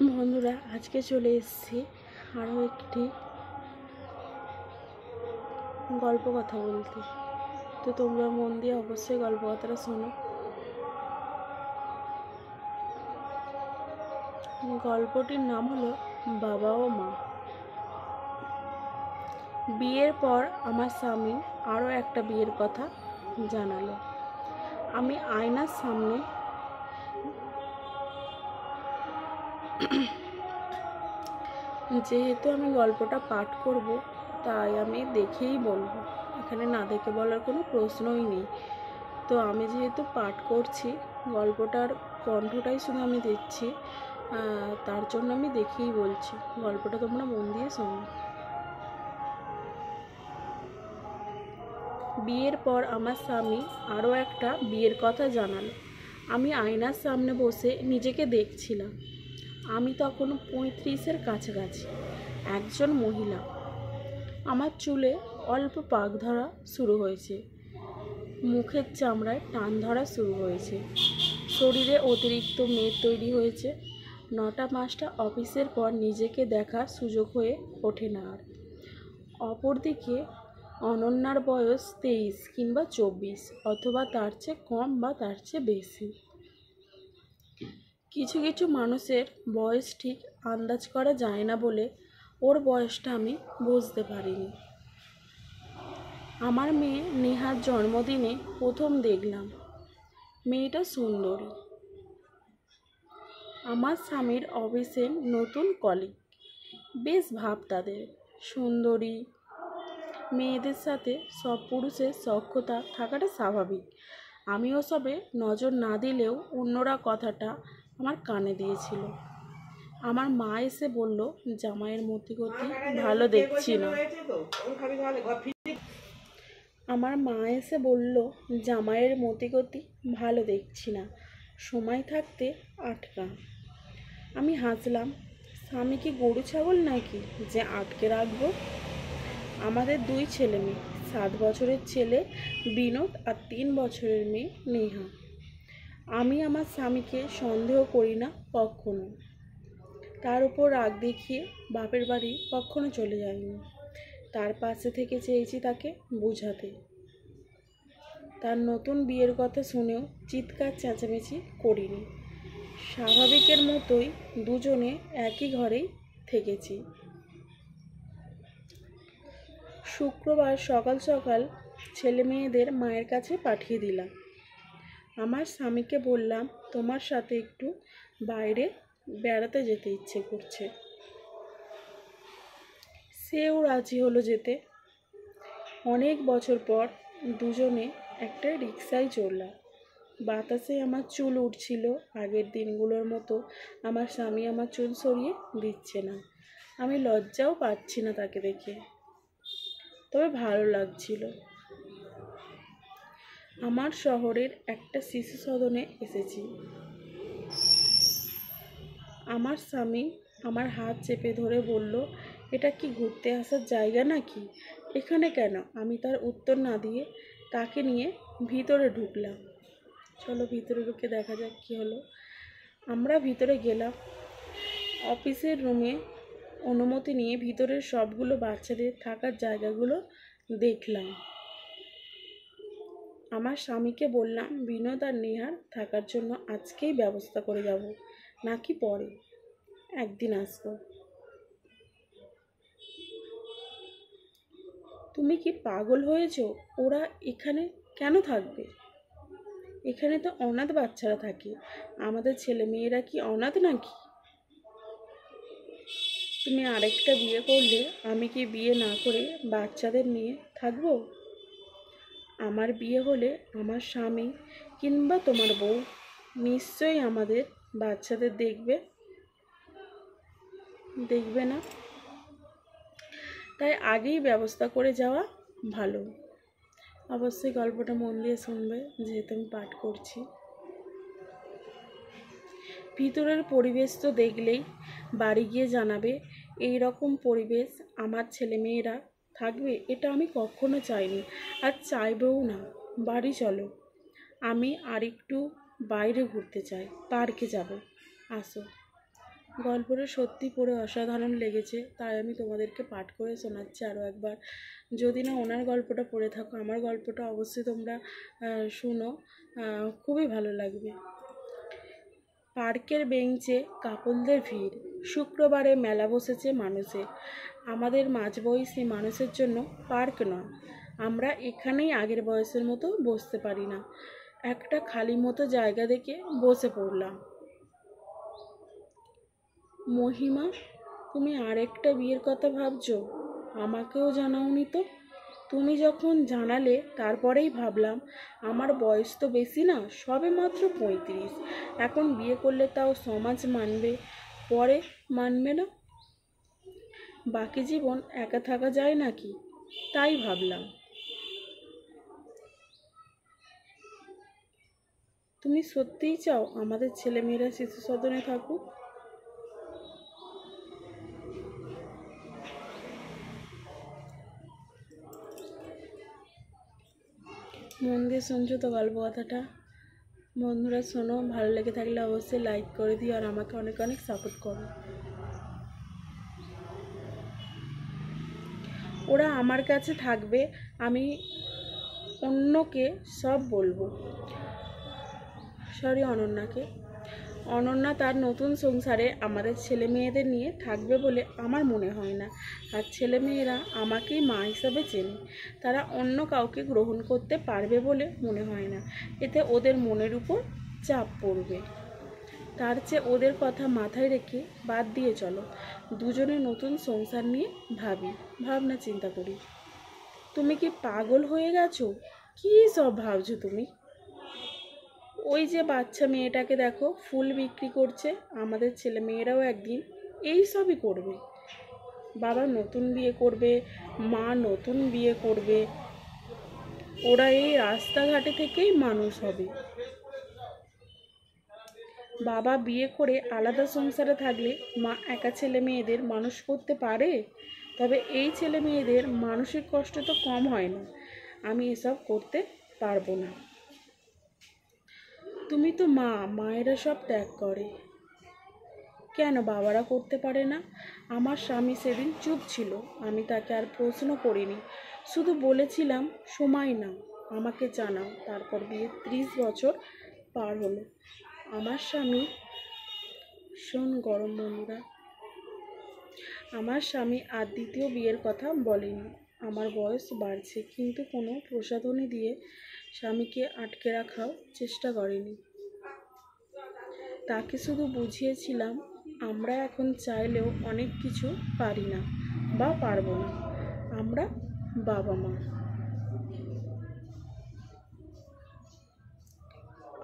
বন্ধুরা, আজকে চলে এসেছি আরও একটি গল্প কথা বলতে। তো তোমরা মন দিয়ে অবশ্যই গল্প কথাটা শোনো। গল্পটির নাম হলো বাবা ও মা। বিয়ের পর আমার স্বামী আরও একটা বিয়ের কথা জানালো। আমি আয়নার সামনে যেহেতু আমি গল্পটা পাঠ করব, তাই আমি দেখেই বলবো, এখানে না দেখে বলার কোনো প্রশ্নই নেই। তো আমি যেহেতু পাঠ করছি, গল্পটার কণ্ঠটাই শুধু আমি দিচ্ছি, তার জন্য আমি দেখেই বলছি। গল্পটা তোমরা মন দিয়ে শোনো। বিয়ের পর আমার স্বামী আরও একটা বিয়ের কথা জানালো। আমি আয়নার সামনে বসে নিজেকে দেখছিলাম। আমি তখন 35-এর কাছাকাছি একজন মহিলা। আমার চুলে অল্প পাক ধরা শুরু হয়েছে, মুখের চামড়ায় টান ধরা শুরু হয়েছে, শরীরে অতিরিক্ত মেদ তৈরি হয়েছে। 9টা-5টা অফিসের পর নিজেকে দেখার সুযোগ হয়ে ওঠে না আর। অপরদিকে অনন্যার বয়স 23 কিংবা 24, অথবা তার চেয়ে কম বা তার চেয়ে বেশি। কিছু কিছু মানুষের বয়স ঠিক আন্দাজ করা যায় না বলে ওর বয়সটা আমি বুঝতে পারিনি। আমার মেয়ে নেহার জন্মদিনে প্রথম দেখলাম মেয়েটা সুন্দরী। আমার স্বামীর অফিসের নতুন কলিগ, বেশ ভাব তাদের। সুন্দরী মেয়েদের সাথে সব পুরুষের সখ্যতা থাকাটা স্বাভাবিক। আমি ওসবে নজর না দিলেও অন্যরা কথাটা আমার কানে দিয়েছিল। আমার মা এসে বলল, জামাইয়ের মতিগতি ভালো দেখছি না। সময় থাকতে আটকা। আমি হাসলাম। স্বামী কি গরু ছাগল নাকি যে আটকে রাখবো? আমাদের 2 ছেলে মেয়ে, 7 বছরের ছেলে বিনোদ আর 3 বছরের মেয়ে নেহা। আমি আমার স্বামীকে সন্দেহ করি না কখনো। তার উপর রাগ দেখিয়ে বাপের বাড়ি কখনো চলে যায়নি। তার পাশে থেকে চেয়েছি তাকে বোঝাতে। তার নতুন বিয়ের কথা শুনেও চিৎকার চেঁচামেচি করিনি। স্বাভাবিকের মতোই দুজনে একই ঘরেই থেকেছি। শুক্রবার সকাল সকাল ছেলে মেয়েদের মায়ের কাছে পাঠিয়ে দিলাম। আমার স্বামীকে বললাম, তোমার সাথে একটু বাইরে বেড়াতে যেতে ইচ্ছে করছে। সেও রাজি হলো যেতে। অনেক বছর পর দুজনে একটা রিক্সায় চড়লাম। বাতাসে আমার চুল উঠছিল। আগের দিনগুলোর মতো আমার স্বামী আমার চুল সরিয়ে দিচ্ছে না। আমি লজ্জাও পাচ্ছি না তাকে দেখে, তবে ভালো লাগছিল। আমার শহরের একটা শিশু সদনে এসেছি। আমার স্বামী আমার হাত চেপে ধরে বলল, এটা কি ঘুরতে আসার জায়গা নাকি? এখানে কেন? আমি তার উত্তর না দিয়ে তাকে নিয়ে ভিতরে ঢুকলাম। চলো ভিতরে ঢুকে দেখা যাক কী হলো। আমরা ভিতরে গেলাম। অফিসের রুমে অনুমতি নিয়ে ভিতরের সবগুলো বাচ্চাদের থাকার জায়গাগুলো দেখলাম। আমার স্বামীকে বললাম, বিনোদ আর নেহার থাকার জন্য আজকেই ব্যবস্থা করে যাব, নাকি পরে একদিন আসবো। তুমি কি পাগল হয়েছ? ওরা এখানে কেন থাকবে? এখানে তো অনাথ বাচ্চারা থাকে। আমাদের ছেলে মেয়েরা কি অনাথ নাকি? তুমি আরেকটা বিয়ে করলে আমি কি বিয়ে না করে বাচ্চাদের নিয়ে থাকবো? আমার বিয়ে হলে আমার স্বামী কিংবা তোমার বউ নিশ্চয়ই আমাদের বাচ্চাদের দেখবে না? তাই আগেই ব্যবস্থা করে যাওয়া ভালো। অবশ্যই গল্পটা মন দিয়ে শুনবে, যেহেতু আমি পাঠ করছি। ভিতরের পরিবেশ তো দেখলেই বাড়ি গিয়ে জানাবে, এই রকম পরিবেশ আমার ছেলে মেয়েরা থাকবে এটা আমি কখনো চাইনি, আর চাইবও না। বাড়ি চলো, আমি আরেকটু বাইরে ঘুরতে চাই, পার্কে যাব, আসো। গল্পটা সত্যি পড়ে অসাধারণ লেগেছে, তাই আমি তোমাদেরকে পাঠ করে শোনাচ্ছি আরও একবার। যদি না ওনার গল্পটা পড়ে থাকো, আমার গল্পটা অবশ্যই তোমরা শুনো, খুবই ভালো লাগবে। পার্কের বেঞ্চে কাপলদের ভিড়, শুক্রবারে মেলা বসেছে মানুষের। আমাদের মাঝবয়সী মানুষের জন্য পার্ক নয়, আমরা এখানেই আগের বয়সের মতো বসতে পারি না। একটা খালি মতো জায়গা দেখে বসে পড়লাম। মহিমা, তুমি আরেকটা বিয়ের কথা ভাবছো? আমাকেও জানাওনি তো। তুমি যখন জানালে তারপরেই ভাবলাম, আমার বয়স তো বেশি না, সবে মাত্র 35। এখন বিয়ে করলে তাও সমাজ মানবে, পরে মানবে না। বাকি জীবন একা থাকা যায় নাকি, তাই ভাবলাম। তুমি সত্যিই চাও আমাদের ছেলেমেয়েরা শিশু সদনে থাকুক? মন দিয়ে শুনছো তো গল্প কথাটা? বন্ধুরা শোনো, ভালো লেগে থাকলে অবশ্যই লাইক করে দিও আর আমাকে অনেক অনেক সাপোর্ট করো। ওরা আমার কাছে থাকবে, আমি অন্যকে সব বলবো। অনন্যা তার নতুন সংসারে আমাদের ছেলে মেয়েদের নিয়ে থাকবে বলে আমার মনে হয় না। আর ছেলে মেয়েরা আমাকেই মা হিসাবে চেনে, তারা অন্য কাউকে গ্রহণ করতে পারবে বলে মনে হয় না। এতে ওদের মনের উপর চাপ পড়বে। তার চেয়ে ওদের কথা মাথায় রেখে বাদ দিয়ে চলো, দুজনে নতুন সংসার নিয়ে ভাবনা চিন্তা করি। তুমি কি পাগল হয়ে গেছো? কী সব ভাবছো তুমি? ওই যে বাচ্চা মেয়েটাকে দেখো, ফুল বিক্রি করছে। আমাদের ছেলে মেয়েরাও একদিন এই সবই করবে। বাবা নতুন বিয়ে করবে, মা নতুন বিয়ে করবে, ওরা এই রাস্তাঘাটে থেকেই মানুষ হবে। বাবা বিয়ে করে আলাদা সংসারে থাকলে মা একা ছেলে মেয়েদের মানুষ করতে পারে? তবে এই ছেলে মেয়েদের মানসিক কষ্ট তো কম হয় না। আমি এসব করতে পারবো না। তুমি তো মা, মায়েরা সব ত্যাগ করে, কেন বাবারা করতে পারে না? আমার স্বামী সেদিন চুপ ছিল, আমি তাকে আর প্রশ্ন করিনি, শুধু বলেছিলাম সময় নাও, আমাকে জানাও। তারপর বিয়ে 30 বছর পার হলো। আমার স্বামী ভীষণ গরম বন্ধুরা, আমার স্বামী আর দ্বিতীয় বিয়ের কথা বলেনি। আমার বয়স বাড়ছে, কিন্তু কোনো প্রসাধনী দিয়ে স্বামীকে আটকে রাখার চেষ্টা করেনি। তাকে শুধু বুঝিয়েছিলাম আমরা এখন চাইলেও অনেক কিছু পারি না বা পারবো না, আমরা বাবা মা।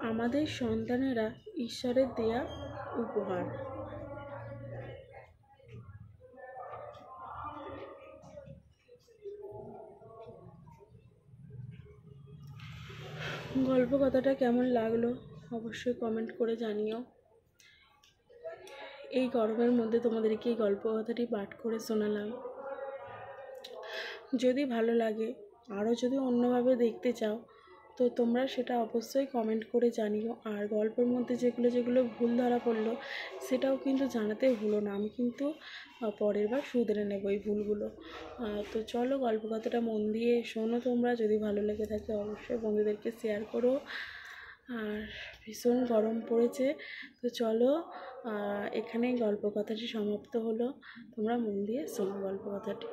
আমাদের সন্তানেরা ঈশ্বরের দেয়া উপহার। গল্প কথাটা কেমন লাগলো অবশ্যই কমেন্ট করে জানিও। এই গরমের মধ্যে তোমাদেরকে এই গল্প কথাটি পাঠ করে শোনালাম। যদি ভালো লাগে, আরও যদি অন্যভাবে দেখতে চাও, তো তোমরা সেটা অবশ্যই কমেন্ট করে জানিও। আর গল্পের মধ্যে যেগুলো ভুল ধরা পড়লো সেটাও কিন্তু জানাতে ভুলো না, আমি কিন্তু পরের বার শুধরে নেবো এই ভুলগুলো। তো চলো, গল্প কথাটা মন দিয়ে শোনো তোমরা। যদি ভালো লেগে থাকে অবশ্যই বন্ধুদেরকে শেয়ার করো। আর ভীষণ গরম পড়েছে, তো চলো এখানেই গল্প কথাটি সমাপ্ত হলো। তোমরা মন দিয়ে শোনো গল্প কথাটি।